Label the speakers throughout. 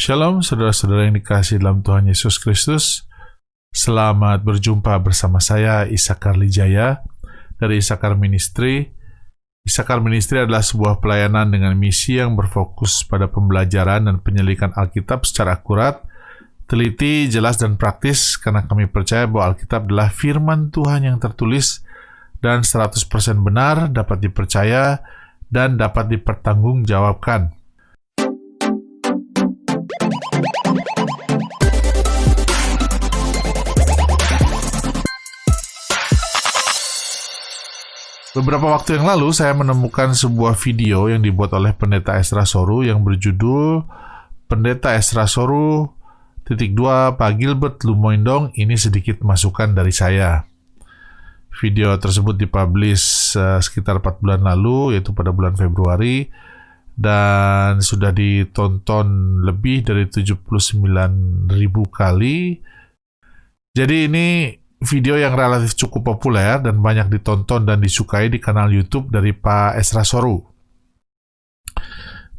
Speaker 1: Shalom saudara-saudara yang dikasihi dalam Tuhan Yesus Kristus. Selamat berjumpa bersama saya Isakar Lijaya dari Isakar Ministry. Isakar Ministry adalah sebuah pelayanan dengan misi yang berfokus pada pembelajaran dan penyelidikan Alkitab secara akurat, teliti, jelas, dan praktis, karena kami percaya bahwa Alkitab adalah firman Tuhan yang tertulis dan 100% benar, dapat dipercaya, dan dapat dipertanggungjawabkan. Beberapa waktu yang lalu, saya menemukan sebuah video yang dibuat oleh Pendeta Ezra Soru yang berjudul Pendeta Ezra Soru _2 Pak Gilbert Lumoindong, ini sedikit masukan dari saya. Video tersebut dipublish sekitar 4 bulan lalu, yaitu pada bulan Februari, dan sudah ditonton lebih dari 79.000 kali. Jadi ini video yang relatif cukup populer dan banyak ditonton dan disukai di kanal YouTube dari Pak Ezra Soru.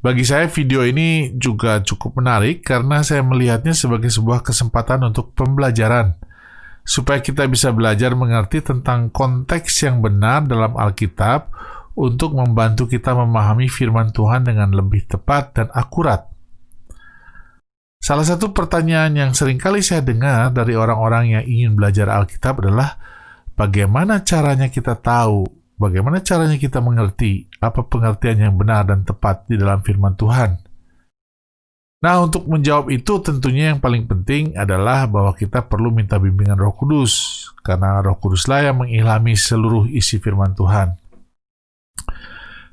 Speaker 1: Bagi saya video ini juga cukup menarik karena saya melihatnya sebagai sebuah kesempatan untuk pembelajaran, supaya kita bisa belajar mengerti tentang konteks yang benar dalam Alkitab untuk membantu kita memahami firman Tuhan dengan lebih tepat dan akurat. Salah satu pertanyaan yang seringkali saya dengar dari orang-orang yang ingin belajar Alkitab adalah bagaimana caranya kita tahu, bagaimana caranya kita mengerti apa pengertian yang benar dan tepat di dalam firman Tuhan. Nah, untuk menjawab itu tentunya yang paling penting adalah bahwa kita perlu minta bimbingan Roh Kudus, karena Roh Kuduslah yang mengilhami seluruh isi firman Tuhan.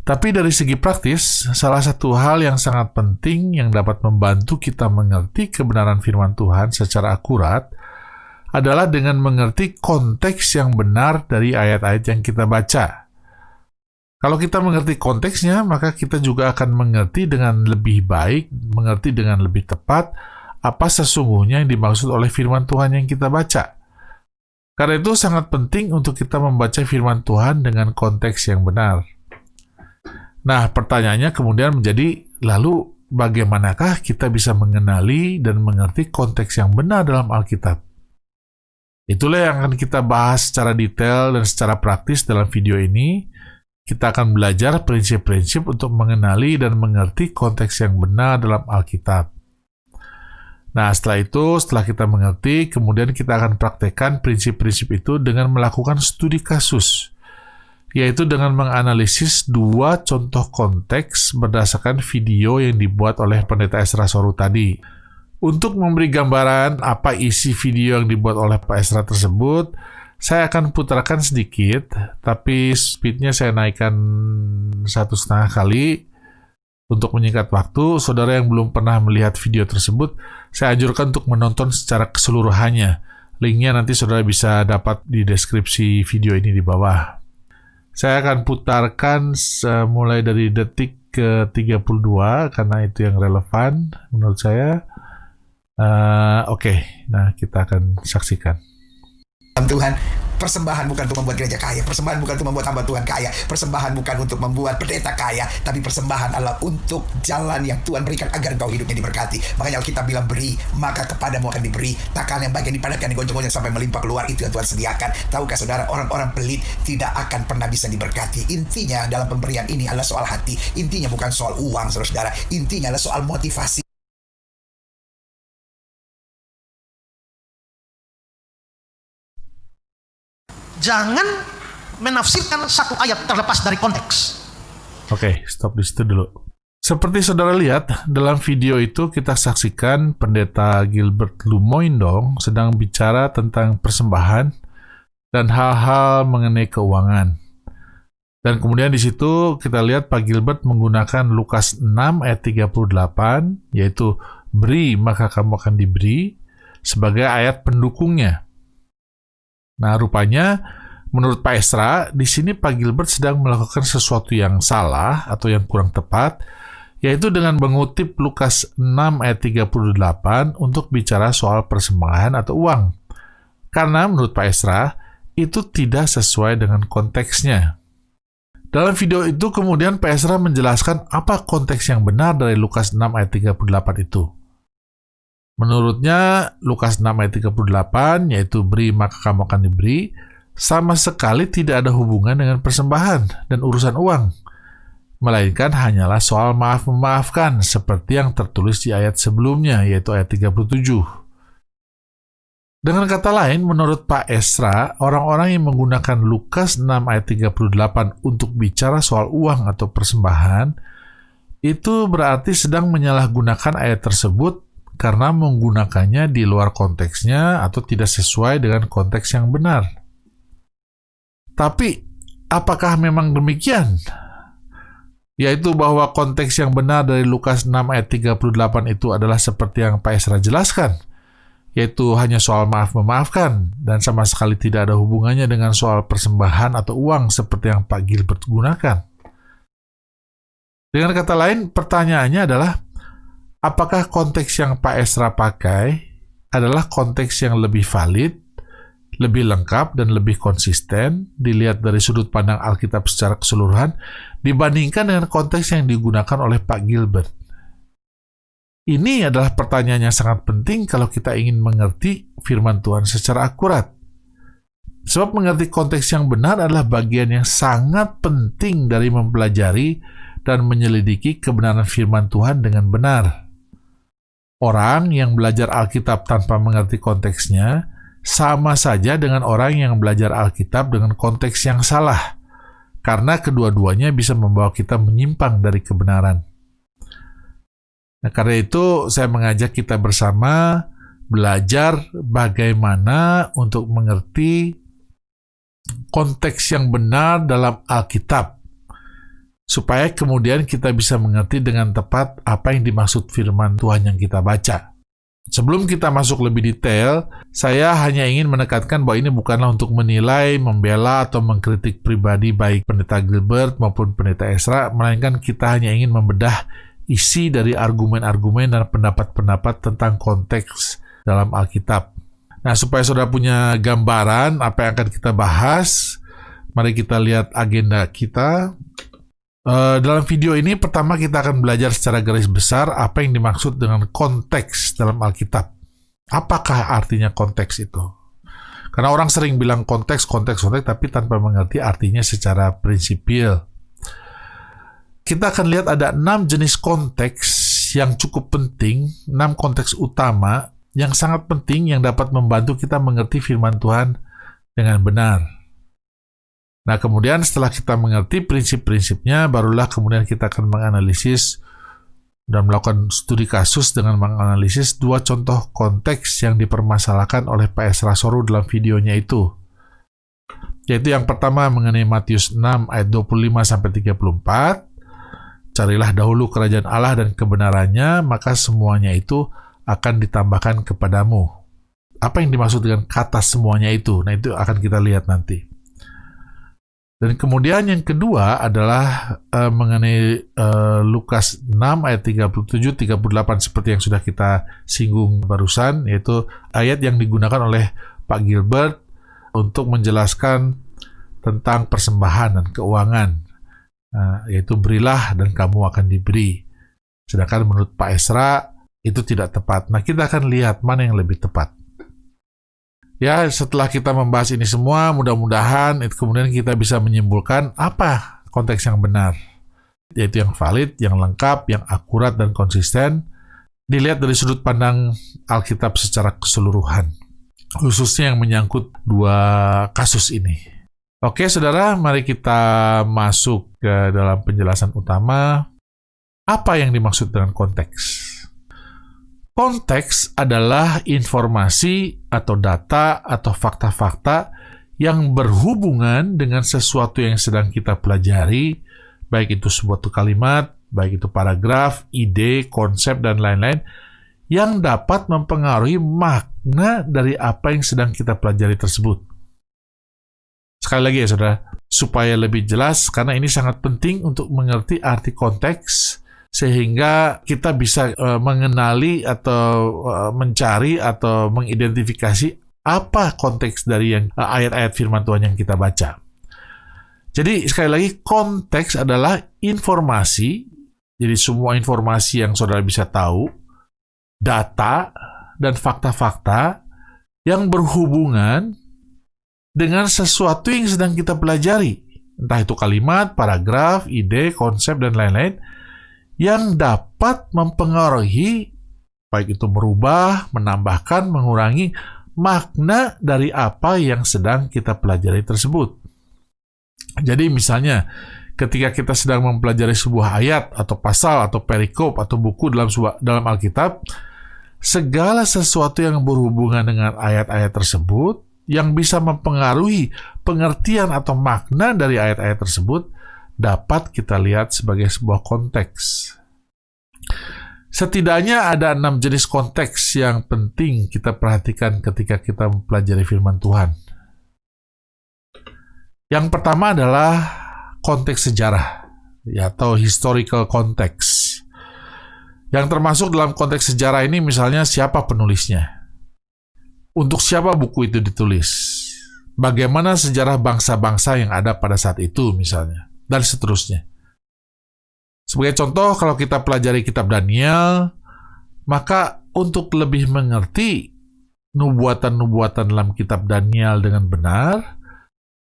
Speaker 1: Tapi dari segi praktis, salah satu hal yang sangat penting yang dapat membantu kita mengerti kebenaran firman Tuhan secara akurat adalah dengan mengerti konteks yang benar dari ayat-ayat yang kita baca. Kalau kita mengerti konteksnya, maka kita juga akan mengerti dengan lebih baik, mengerti dengan lebih tepat apa sesungguhnya yang dimaksud oleh firman Tuhan yang kita baca. Karena itu sangat penting untuk kita membaca firman Tuhan dengan konteks yang benar. Nah, pertanyaannya kemudian menjadi, lalu bagaimanakah kita bisa mengenali dan mengerti konteks yang benar dalam Alkitab? Itulah yang akan kita bahas secara detail dan secara praktis dalam video ini. Kita akan belajar prinsip-prinsip untuk mengenali dan mengerti konteks yang benar dalam Alkitab. Nah, setelah kita mengerti, kemudian kita akan praktekkan prinsip-prinsip itu dengan melakukan studi kasus, yaitu dengan menganalisis 2 contoh konteks berdasarkan video yang dibuat oleh Pendeta Ezra Soru tadi. Untuk memberi gambaran apa isi video yang dibuat oleh Pak Ezra tersebut, saya akan putarkan sedikit, tapi speednya saya naikkan 1,5 kali untuk menyingkat waktu. Saudara yang belum pernah melihat video tersebut, saya anjurkan untuk menonton secara keseluruhannya. Linknya nanti saudara bisa dapat di deskripsi video ini di bawah. Saya akan putarkan mulai dari detik ke-32 karena itu yang relevan menurut saya. Oke, nah kita akan saksikan.
Speaker 2: Tuhan, persembahan bukan untuk membuat gereja kaya, persembahan bukan untuk membuat hamba Tuhan kaya, persembahan bukan untuk membuat pendeta kaya, tapi persembahan adalah untuk jalan yang Tuhan berikan agar engkau hidupnya diberkati. Makanya Alkitab bilang beri, maka kepadamu akan diberi. Takkan yang baik yang dipadatkan, digoncang-goncang sampai melimpah keluar, itu yang Tuhan sediakan. Tahukah saudara, orang-orang pelit tidak akan pernah bisa diberkati. Intinya dalam pemberian ini adalah soal hati. Intinya bukan soal uang, saudara. Intinya adalah soal motivasi.
Speaker 3: Jangan menafsirkan satu ayat terlepas dari konteks.
Speaker 1: Oke, stop di situ dulu. Seperti saudara lihat, dalam video itu kita saksikan Pendeta Gilbert Lumoindong sedang bicara tentang persembahan dan hal-hal mengenai keuangan. Dan kemudian di situ kita lihat Pak Gilbert menggunakan Lukas 6 ayat 38, yaitu beri maka kamu akan diberi, sebagai ayat pendukungnya. Nah, rupanya menurut Pak Ezra, di sini Pak Gilbert sedang melakukan sesuatu yang salah atau yang kurang tepat, yaitu dengan mengutip Lukas 6 ayat 38 untuk bicara soal persembahan atau uang. Karena menurut Pak Ezra, itu tidak sesuai dengan konteksnya. Dalam video itu kemudian Pak Ezra menjelaskan apa konteks yang benar dari Lukas 6 ayat 38 itu. Menurutnya Lukas 6 ayat 38, yaitu beri maka kamu akan diberi, sama sekali tidak ada hubungan dengan persembahan dan urusan uang, melainkan hanyalah soal maaf-memaafkan seperti yang tertulis di ayat sebelumnya, yaitu ayat 37. Dengan kata lain, menurut Pak Ezra, orang-orang yang menggunakan Lukas 6 ayat 38 untuk bicara soal uang atau persembahan, itu berarti sedang menyalahgunakan ayat tersebut karena menggunakannya di luar konteksnya atau tidak sesuai dengan konteks yang benar. Tapi, apakah memang demikian? Yaitu bahwa konteks yang benar dari Lukas 6 ayat 38 itu adalah seperti yang Pak Ezra jelaskan, yaitu hanya soal maaf-memaafkan dan sama sekali tidak ada hubungannya dengan soal persembahan atau uang seperti yang Pak Gilbert gunakan. Dengan kata lain, pertanyaannya adalah, apakah konteks yang Pak Ezra pakai adalah konteks yang lebih valid, lebih lengkap, dan lebih konsisten dilihat dari sudut pandang Alkitab secara keseluruhan dibandingkan dengan konteks yang digunakan oleh Pak Gilbert? Ini adalah pertanyaan yang sangat penting kalau kita ingin mengerti firman Tuhan secara akurat. Sebab mengerti konteks yang benar adalah bagian yang sangat penting dari mempelajari dan menyelidiki kebenaran firman Tuhan dengan benar. Orang yang belajar Alkitab tanpa mengerti konteksnya sama saja dengan orang yang belajar Alkitab dengan konteks yang salah, karena kedua-duanya bisa membawa kita menyimpang dari kebenaran. Nah, karena itu saya mengajak kita bersama belajar bagaimana untuk mengerti konteks yang benar dalam Alkitab, supaya kemudian kita bisa mengerti dengan tepat apa yang dimaksud firman Tuhan yang kita baca. Sebelum kita masuk lebih detail, saya hanya ingin menekankan bahwa ini bukanlah untuk menilai, membela, atau mengkritik pribadi baik Pendeta Gilbert maupun Pendeta Ezra, melainkan kita hanya ingin membedah isi dari argumen-argumen dan pendapat-pendapat tentang konteks dalam Alkitab. Nah, supaya saudara punya gambaran apa yang akan kita bahas, mari kita lihat agenda kita. Dalam video ini, pertama kita akan belajar secara garis besar apa yang dimaksud dengan konteks dalam Alkitab. Apakah artinya konteks itu? Karena orang sering bilang konteks, tapi tanpa mengerti artinya secara prinsipil. Kita akan lihat ada 6 jenis konteks yang cukup penting, 6 konteks utama yang sangat penting yang dapat membantu kita mengerti firman Tuhan dengan benar. Nah, kemudian setelah kita mengerti prinsip-prinsipnya, barulah kemudian kita akan menganalisis dan melakukan studi kasus dengan menganalisis 2 contoh konteks yang dipermasalahkan oleh Pak Ezra Soru dalam videonya itu. Yaitu yang pertama mengenai Matius 6 ayat 25-34, carilah dahulu kerajaan Allah dan kebenarannya, maka semuanya itu akan ditambahkan kepadamu. Apa yang dimaksud dengan kata semuanya itu? Nah, itu akan kita lihat nanti. Dan kemudian yang kedua adalah mengenai Lukas 6 ayat 37-38 seperti yang sudah kita singgung barusan, yaitu ayat yang digunakan oleh Pak Gilbert untuk menjelaskan tentang persembahan dan keuangan, yaitu berilah dan kamu akan diberi. Sedangkan menurut Pak Ezra itu tidak tepat. Nah, kita akan lihat mana yang lebih tepat. Ya, setelah kita membahas ini semua, mudah-mudahan kemudian kita bisa menyimpulkan apa konteks yang benar, yaitu yang valid, yang lengkap, yang akurat dan konsisten, dilihat dari sudut pandang Alkitab secara keseluruhan, khususnya yang menyangkut 2 kasus ini. Oke, saudara, mari kita masuk ke dalam penjelasan utama. Apa yang dimaksud dengan konteks? Konteks adalah informasi atau data atau fakta-fakta yang berhubungan dengan sesuatu yang sedang kita pelajari, baik itu sebuah kalimat, baik itu paragraf, ide, konsep, dan lain-lain, yang dapat mempengaruhi makna dari apa yang sedang kita pelajari tersebut. Sekali lagi ya saudara, supaya lebih jelas, karena ini sangat penting untuk mengerti arti konteks, sehingga kita bisa mengenali atau mencari atau mengidentifikasi apa konteks dari yang ayat-ayat firman Tuhan yang kita baca. Jadi sekali lagi, konteks adalah informasi, jadi semua informasi yang saudara bisa tahu, data, dan fakta-fakta yang berhubungan dengan sesuatu yang sedang kita pelajari. Entah itu kalimat, paragraf, ide, konsep, dan lain-lain yang dapat mempengaruhi, baik itu merubah, menambahkan, mengurangi makna dari apa yang sedang kita pelajari tersebut. Jadi misalnya, ketika kita sedang mempelajari sebuah ayat atau pasal atau perikop atau buku dalam Alkitab, segala sesuatu yang berhubungan dengan ayat-ayat tersebut yang bisa mempengaruhi pengertian atau makna dari ayat-ayat tersebut dapat kita lihat sebagai sebuah konteks. Setidaknya ada 6 jenis konteks yang penting kita perhatikan ketika kita mempelajari firman Tuhan. Yang pertama adalah konteks sejarah, atau historical context. Yang termasuk dalam konteks sejarah ini misalnya siapa penulisnya, untuk siapa buku itu ditulis, bagaimana sejarah bangsa-bangsa yang ada pada saat itu misalnya, dan seterusnya. Sebagai contoh, kalau kita pelajari kitab Daniel, maka untuk lebih mengerti nubuatan-nubuatan dalam kitab Daniel dengan benar,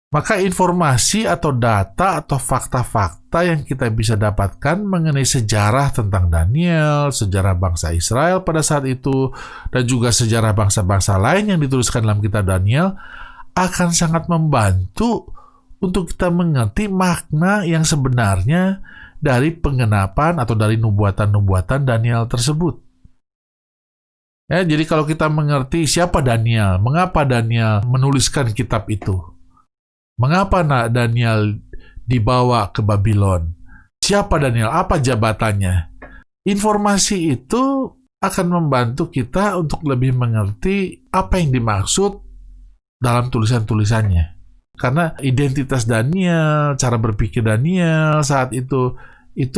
Speaker 1: maka informasi atau data atau fakta-fakta yang kita bisa dapatkan mengenai sejarah tentang Daniel, sejarah bangsa Israel pada saat itu, dan juga sejarah bangsa-bangsa lain yang dituliskan dalam kitab Daniel akan sangat membantu untuk kita mengerti makna yang sebenarnya dari penggenapan atau dari nubuatan-nubuatan Daniel tersebut. Ya, jadi kalau kita mengerti siapa Daniel, mengapa Daniel menuliskan kitab itu, mengapa Daniel dibawa ke Babylon? Siapa Daniel? Apa jabatannya? Informasi itu akan membantu kita untuk lebih mengerti apa yang dimaksud dalam tulisan-tulisannya. Karena identitas Daniel, cara berpikir Daniel saat itu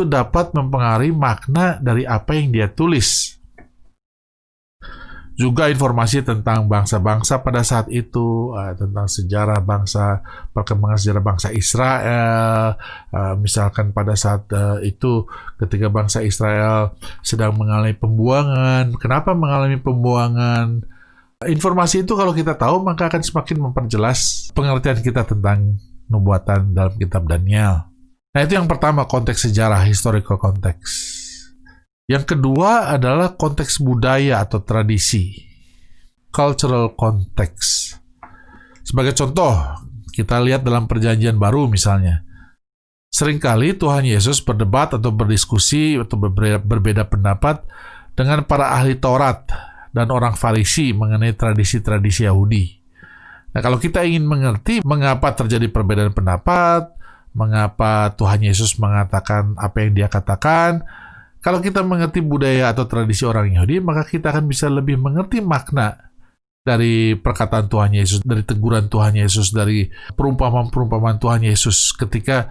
Speaker 1: dapat mempengaruhi makna dari apa yang dia tulis. Juga informasi tentang bangsa-bangsa pada saat itu, tentang sejarah bangsa, perkembangan sejarah bangsa Israel, misalkan pada saat itu ketika bangsa Israel sedang mengalami pembuangan, kenapa mengalami pembuangan. Informasi itu kalau kita tahu, maka akan semakin memperjelas pengertian kita tentang nubuatan dalam kitab Daniel. Nah, itu yang pertama, konteks sejarah, historical context. Yang kedua adalah konteks budaya atau tradisi, cultural context. Sebagai contoh, kita lihat dalam Perjanjian Baru misalnya. Seringkali Tuhan Yesus berdebat atau berdiskusi atau berbeda pendapat dengan para ahli Taurat dan orang Farisi mengenai tradisi-tradisi Yahudi. Nah, kalau kita ingin mengerti mengapa terjadi perbedaan pendapat, mengapa Tuhan Yesus mengatakan apa yang dia katakan, kalau kita mengerti budaya atau tradisi orang Yahudi, maka kita akan bisa lebih mengerti makna dari perkataan Tuhan Yesus, dari teguran Tuhan Yesus, dari perumpamaan-perumpamaan Tuhan Yesus ketika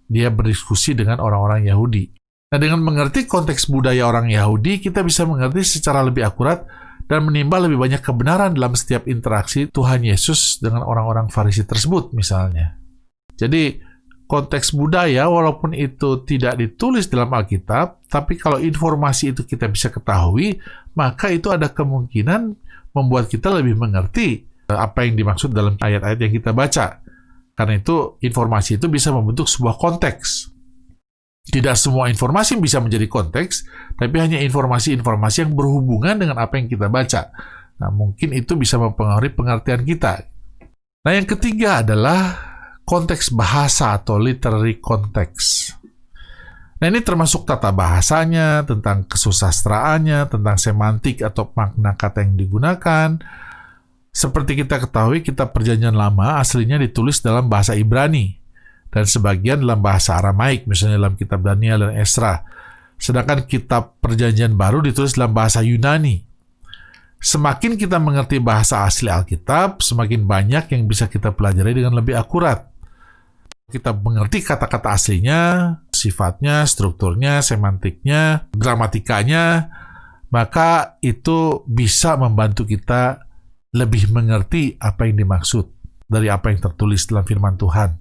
Speaker 1: dia berdiskusi dengan orang-orang Yahudi. Nah, dengan mengerti konteks budaya orang Yahudi, kita bisa mengerti secara lebih akurat dan menimba lebih banyak kebenaran dalam setiap interaksi Tuhan Yesus dengan orang-orang Farisi tersebut misalnya. Jadi, konteks budaya, walaupun itu tidak ditulis dalam Alkitab, tapi kalau informasi itu kita bisa ketahui, maka itu ada kemungkinan membuat kita lebih mengerti apa yang dimaksud dalam ayat-ayat yang kita baca. Karena itu, informasi itu bisa membentuk sebuah konteks. Tidak semua informasi bisa menjadi konteks, tapi hanya informasi-informasi yang berhubungan dengan apa yang kita baca. Nah, mungkin itu bisa mempengaruhi pengertian kita. Nah, yang ketiga adalah konteks bahasa atau literary context. Nah, ini termasuk tata bahasanya, tentang kesusastraannya, tentang semantik atau makna kata yang digunakan. Seperti kita ketahui, kitab Perjanjian Lama aslinya ditulis dalam bahasa Ibrani dan sebagian dalam bahasa Aramaik, misalnya dalam kitab Daniel dan Esra. Sedangkan kitab Perjanjian Baru ditulis dalam bahasa Yunani. Semakin kita mengerti bahasa asli Alkitab, semakin banyak yang bisa kita pelajari dengan lebih akurat. Kita mengerti kata-kata aslinya, sifatnya, strukturnya, semantiknya, gramatikanya, maka itu bisa membantu kita lebih mengerti apa yang dimaksud dari apa yang tertulis dalam firman Tuhan.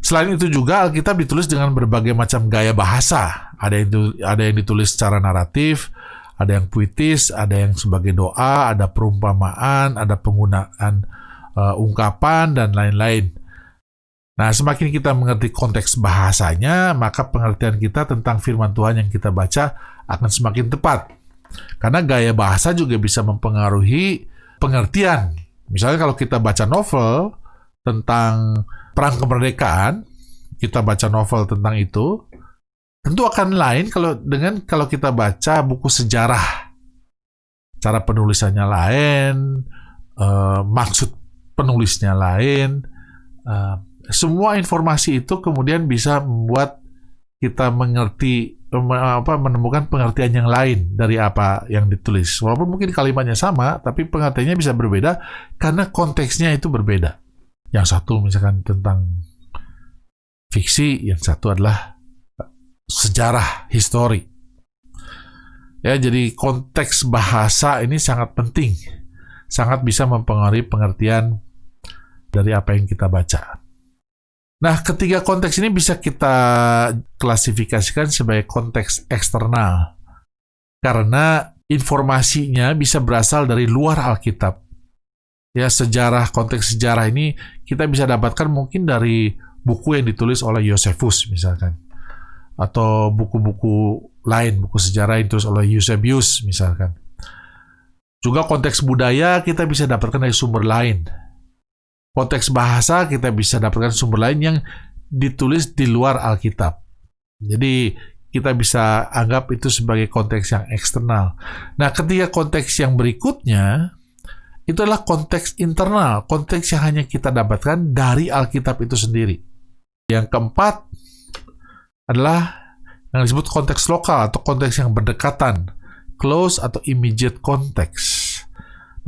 Speaker 1: Selain itu juga Alkitab ditulis dengan berbagai macam gaya bahasa. Ada yang ditulis secara naratif, Ada yang puitis, ada yang sebagai doa, ada perumpamaan, ada penggunaan ungkapan, dan lain-lain. Nah, semakin kita mengerti konteks bahasanya, maka pengertian kita tentang firman Tuhan yang kita baca akan semakin tepat. Karena gaya bahasa juga bisa mempengaruhi pengertian. Misalnya kalau kita baca novel tentang perang kemerdekaan, kita baca novel tentang itu, tentu akan lain kalau kita baca buku sejarah. Cara penulisannya lain, maksud penulisnya lain. Semua informasi itu kemudian bisa membuat kita menemukan pengertian yang lain dari apa yang ditulis. Walaupun mungkin kalimatnya sama, tapi pengertiannya bisa berbeda karena konteksnya itu berbeda. Yang satu misalkan tentang fiksi, yang satu adalah sejarah, histori. Ya, jadi konteks bahasa ini sangat penting, sangat bisa mempengaruhi pengertian dari apa yang kita baca. Nah, ketiga konteks ini bisa kita klasifikasikan sebagai konteks eksternal, karena informasinya bisa berasal dari luar Alkitab. Ya, konteks sejarah ini kita bisa dapatkan mungkin dari buku yang ditulis oleh Josephus misalkan, atau buku-buku lain, buku sejarah yang ditulis oleh Eusebius misalkan. Juga konteks budaya kita bisa dapatkan dari sumber lain. Konteks bahasa kita bisa dapatkan sumber lain yang ditulis di luar Alkitab. Jadi kita bisa anggap itu sebagai konteks yang eksternal. Nah, ketiga konteks yang berikutnya itu adalah konteks internal, konteks yang hanya kita dapatkan dari Alkitab itu sendiri. Yang keempat adalah yang disebut konteks lokal atau konteks yang berdekatan, close atau immediate context.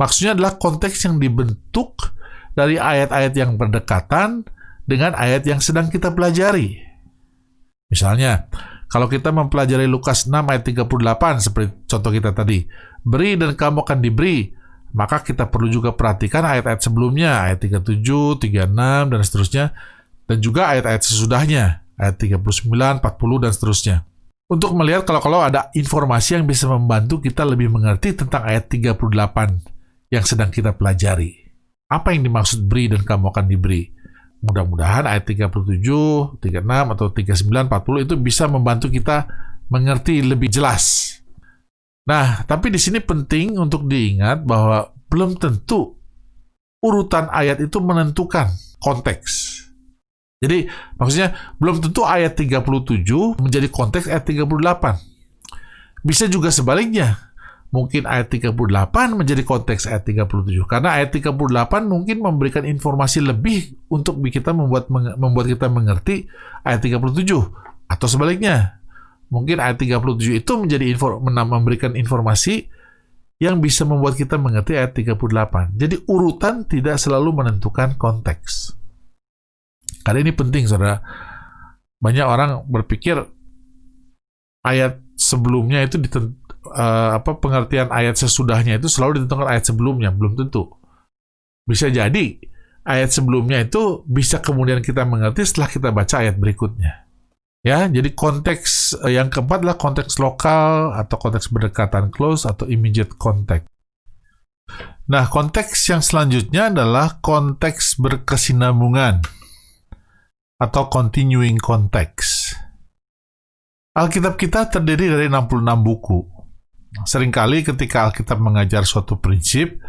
Speaker 1: Maksudnya adalah konteks yang dibentuk dari ayat-ayat yang berdekatan dengan ayat yang sedang kita pelajari. Misalnya, kalau kita mempelajari Lukas 6 ayat 38 seperti contoh kita tadi, beri dan kamu akan diberi, maka kita perlu juga perhatikan ayat-ayat sebelumnya, ayat 37, 36, dan seterusnya, dan juga ayat-ayat sesudahnya, ayat 39, 40, dan seterusnya. Untuk melihat kalau ada informasi yang bisa membantu kita lebih mengerti tentang ayat 38 yang sedang kita pelajari. Apa yang dimaksud beri dan kamu akan diberi? Mudah-mudahan ayat 37, 36, atau 39, 40 itu bisa membantu kita mengerti lebih jelas. Nah, tapi di sini penting untuk diingat bahwa belum tentu urutan ayat itu menentukan konteks. Jadi, maksudnya belum tentu ayat 37 menjadi konteks ayat 38. Bisa juga sebaliknya. Mungkin ayat 38 menjadi konteks ayat 37. Karena ayat 38 mungkin memberikan informasi lebih untuk kita membuat kita mengerti ayat 37. Atau sebaliknya. Mungkin ayat 37 itu menjadi memberikan informasi yang bisa membuat kita mengerti ayat 38. Jadi urutan tidak selalu menentukan konteks. Karena ini penting, saudara. Banyak orang berpikir ayat sebelumnya itu pengertian ayat sesudahnya itu selalu ditentukan ayat sebelumnya. Belum tentu. Bisa jadi ayat sebelumnya itu bisa kemudian kita mengerti setelah kita baca ayat berikutnya. Ya, jadi konteks yang keempat adalah konteks lokal atau konteks berdekatan, close atau immediate context. Nah, konteks yang selanjutnya adalah konteks berkesinambungan atau continuing context. Alkitab kita terdiri dari 66 buku. Seringkali ketika Alkitab mengajar suatu prinsip,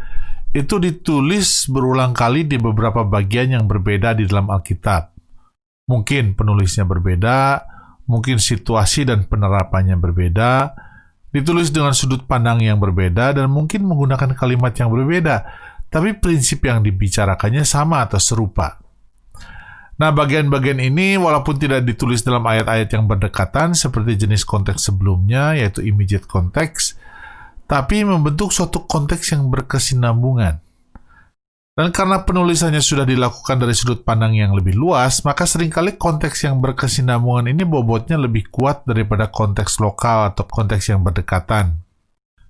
Speaker 1: itu ditulis berulang kali di beberapa bagian yang berbeda di dalam Alkitab. Mungkin penulisnya berbeda, mungkin situasi dan penerapannya berbeda, ditulis dengan sudut pandang yang berbeda, dan mungkin menggunakan kalimat yang berbeda, tapi prinsip yang dibicarakannya sama atau serupa. Nah, bagian-bagian ini walaupun tidak ditulis dalam ayat-ayat yang berdekatan seperti jenis konteks sebelumnya, yaitu immediate context, tapi membentuk suatu konteks yang berkesinambungan. Dan karena penulisannya sudah dilakukan dari sudut pandang yang lebih luas, maka seringkali konteks yang berkesinambungan ini bobotnya lebih kuat daripada konteks lokal atau konteks yang berdekatan.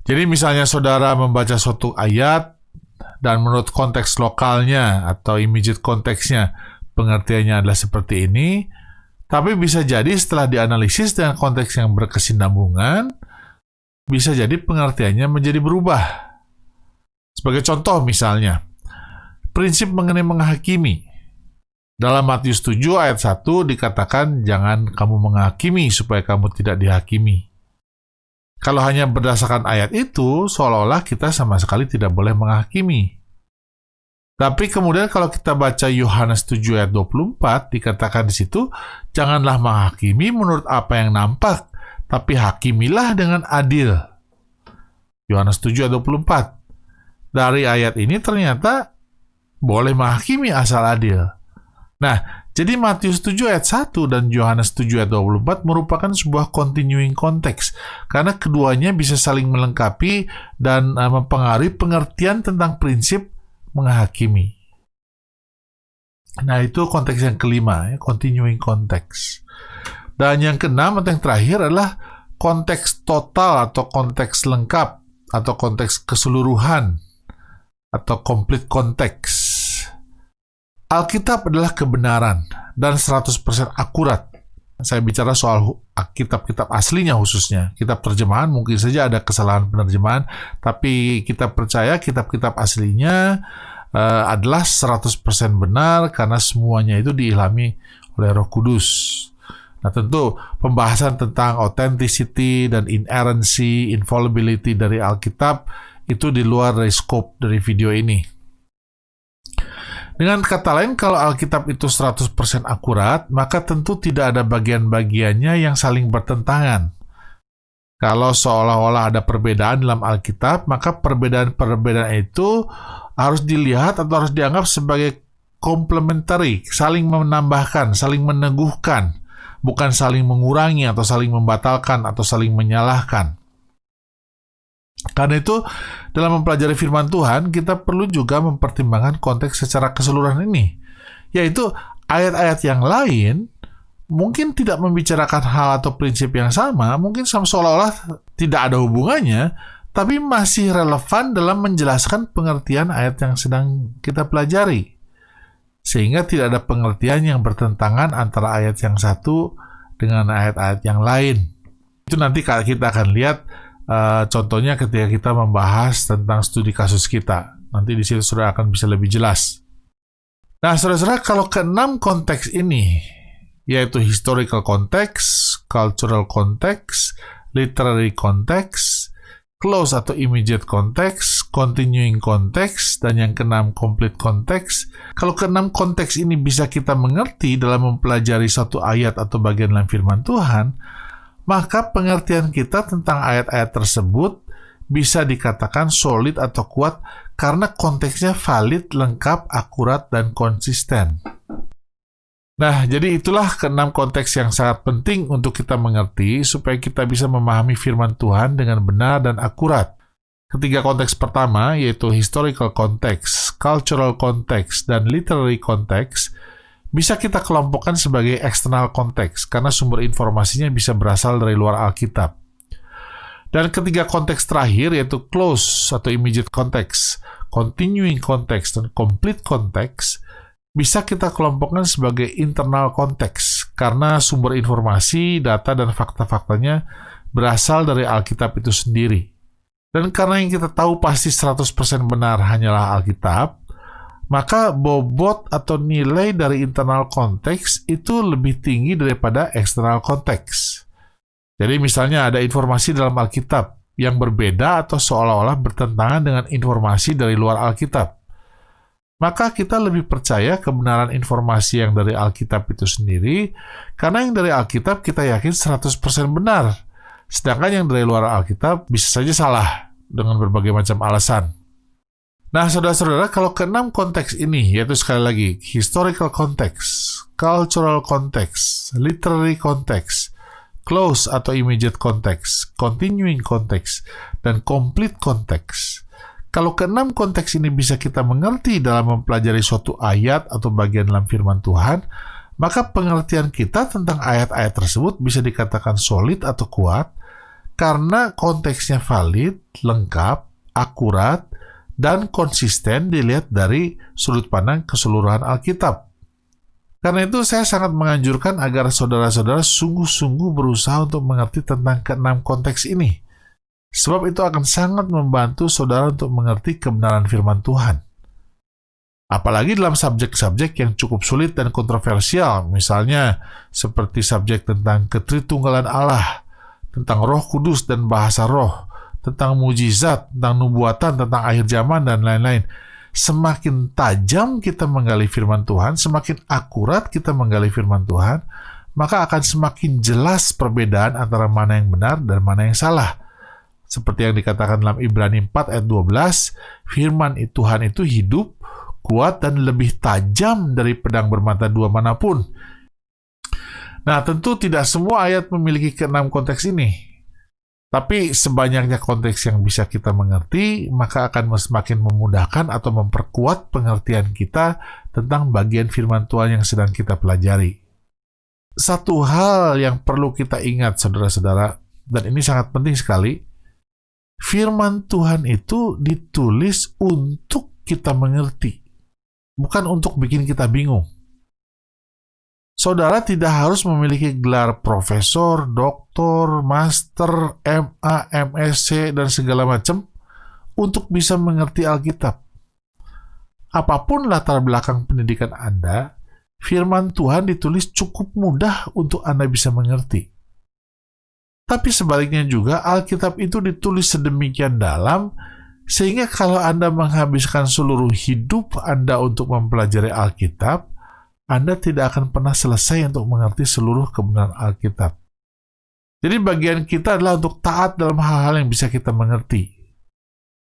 Speaker 1: Jadi misalnya saudara membaca suatu ayat, dan menurut konteks lokalnya atau immediate konteksnya, pengertiannya adalah seperti ini, tapi bisa jadi setelah dianalisis dengan konteks yang berkesinambungan, bisa jadi pengertiannya menjadi berubah. Sebagai contoh misalnya, prinsip mengenai menghakimi. Dalam Matius 7 ayat 1 dikatakan, jangan kamu menghakimi supaya kamu tidak dihakimi. Kalau hanya berdasarkan ayat itu, seolah-olah kita sama sekali tidak boleh menghakimi. Tapi kemudian kalau kita baca Yohanes 7 ayat 24, dikatakan di situ, janganlah menghakimi menurut apa yang nampak, tapi hakimilah dengan adil. Yohanes 7 ayat 24. Dari ayat ini ternyata boleh menghakimi asal adil. Nah, jadi Matius 7 ayat 1 dan Yohanes 7 ayat 24 merupakan sebuah continuing konteks, karena keduanya bisa saling melengkapi dan mempengaruhi pengertian tentang prinsip menghakimi. Nah, itu konteks yang kelima, ya, continuing konteks. Dan yang keenam atau yang terakhir adalah konteks total atau konteks lengkap atau konteks keseluruhan atau complete konteks. Alkitab adalah kebenaran dan 100% akurat. Saya bicara soal kitab-kitab aslinya khususnya. Kitab terjemahan mungkin saja ada kesalahan penerjemahan, tapi kita percaya kitab-kitab aslinya adalah 100% benar karena semuanya itu diilhami oleh Roh Kudus. Nah, tentu pembahasan tentang authenticity dan inerrancy, infallibility dari Alkitab itu di luar dari scope dari video ini. Dengan kata lain, kalau Alkitab itu 100% akurat, maka tentu tidak ada bagian-bagiannya yang saling bertentangan. Kalau seolah-olah ada perbedaan dalam Alkitab, maka perbedaan-perbedaan itu harus dilihat atau harus dianggap sebagai complementary, saling menambahkan, saling meneguhkan, bukan saling mengurangi atau saling membatalkan atau saling menyalahkan. Karena itu, dalam mempelajari firman Tuhan, kita perlu juga mempertimbangkan konteks secara keseluruhan ini, yaitu ayat-ayat yang lain mungkin tidak membicarakan hal atau prinsip yang sama, mungkin seolah-olah tidak ada hubungannya, tapi masih relevan dalam menjelaskan pengertian ayat yang sedang kita pelajari. Sehingga tidak ada pengertian yang bertentangan antara ayat yang satu dengan ayat-ayat yang lain. Itu nanti kita akan lihat contohnya ketika kita membahas tentang studi kasus kita. Nanti di situ saudara akan bisa lebih jelas. Nah, saudara-saudara, kalau keenam konteks ini, yaitu historical context, cultural context, literary context, close atau immediate context, continuing context, dan yang keenam complete context. Kalau keenam konteks ini bisa kita mengerti dalam mempelajari satu ayat atau bagian dalam firman Tuhan, maka pengertian kita tentang ayat-ayat tersebut bisa dikatakan solid atau kuat karena konteksnya valid, lengkap, akurat, dan konsisten. Nah, jadi itulah keenam konteks yang sangat penting untuk kita mengerti supaya kita bisa memahami firman Tuhan dengan benar dan akurat. Ketiga konteks pertama, yaitu historical context, cultural context, dan literary context, bisa kita kelompokkan sebagai external context karena sumber informasinya bisa berasal dari luar Alkitab. Dan ketiga konteks terakhir, yaitu close atau immediate context, continuing context, dan complete context, bisa kita kelompokkan sebagai internal context karena sumber informasi, data, dan fakta-faktanya berasal dari Alkitab itu sendiri. Dan karena yang kita tahu pasti 100% benar hanyalah Alkitab, maka bobot atau nilai dari internal konteks itu lebih tinggi daripada external konteks. Jadi misalnya ada informasi dalam Alkitab yang berbeda atau seolah-olah bertentangan dengan informasi dari luar Alkitab. Maka kita lebih percaya kebenaran informasi yang dari Alkitab itu sendiri, karena yang dari Alkitab kita yakin 100% benar. Sedangkan yang dari luar Alkitab bisa saja salah dengan berbagai macam alasan. Nah, saudara-saudara, kalau keenam konteks ini, yaitu sekali lagi, historical context, cultural context, literary context, close atau immediate context, continuing context, dan complete context. Kalau keenam konteks ini bisa kita mengerti dalam mempelajari suatu ayat atau bagian dalam firman Tuhan, maka pengertian kita tentang ayat-ayat tersebut bisa dikatakan solid atau kuat, karena konteksnya valid, lengkap, akurat, dan konsisten dilihat dari sudut pandang keseluruhan Alkitab. Karena itu saya sangat menganjurkan agar saudara-saudara sungguh-sungguh berusaha untuk mengerti tentang keenam konteks ini. Sebab itu akan sangat membantu saudara untuk mengerti kebenaran firman Tuhan. Apalagi dalam subjek-subjek yang cukup sulit dan kontroversial, misalnya seperti subjek tentang ketritunggalan Allah, tentang Roh Kudus dan bahasa roh, tentang mujizat, tentang nubuatan, tentang akhir zaman, dan lain-lain. Semakin tajam kita menggali firman Tuhan, semakin akurat kita menggali firman Tuhan, maka akan semakin jelas perbedaan antara mana yang benar dan mana yang salah. Seperti yang dikatakan dalam Ibrani 4 ayat 12, firman Tuhan itu hidup, kuat, dan lebih tajam dari pedang bermata dua manapun. Nah, tentu tidak semua ayat memiliki keenam konteks ini. Tapi sebanyaknya konteks yang bisa kita mengerti, maka akan semakin memudahkan atau memperkuat pengertian kita tentang bagian firman Tuhan yang sedang kita pelajari. Satu hal yang perlu kita ingat, saudara-saudara, dan ini sangat penting sekali, firman Tuhan itu ditulis untuk kita mengerti, bukan untuk bikin kita bingung. Saudara tidak harus memiliki gelar profesor, doktor, master, MA, MSc, dan segala macam untuk bisa mengerti Alkitab. Apapun latar belakang pendidikan Anda, firman Tuhan ditulis cukup mudah untuk Anda bisa mengerti. Tapi sebaliknya juga, Alkitab itu ditulis sedemikian dalam, sehingga kalau Anda menghabiskan seluruh hidup Anda untuk mempelajari Alkitab, Anda tidak akan pernah selesai untuk mengerti seluruh kebenaran Alkitab. Jadi bagian kita adalah untuk taat dalam hal-hal yang bisa kita mengerti.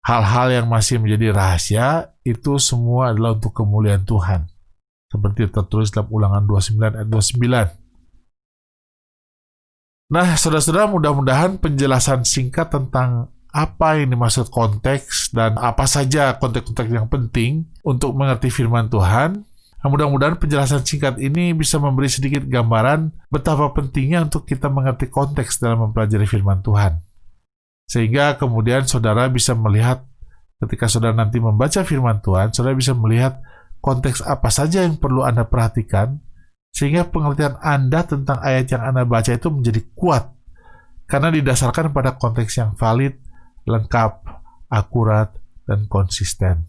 Speaker 1: Hal-hal yang masih menjadi rahasia, itu semua adalah untuk kemuliaan Tuhan. Seperti tertulis dalam Ulangan 29 ayat 29. Nah, saudara-saudara, mudah-mudahan penjelasan singkat tentang apa yang dimaksud konteks dan apa saja konteks-konteks yang penting untuk mengerti firman Tuhan. Mudah-mudahan penjelasan singkat ini bisa memberi sedikit gambaran betapa pentingnya untuk kita mengerti konteks dalam mempelajari firman Tuhan. Sehingga kemudian saudara bisa melihat, ketika saudara nanti membaca firman Tuhan, saudara bisa melihat konteks apa saja yang perlu Anda perhatikan, sehingga pengertian Anda tentang ayat yang Anda baca itu menjadi kuat, karena didasarkan pada konteks yang valid, lengkap, akurat, dan konsisten.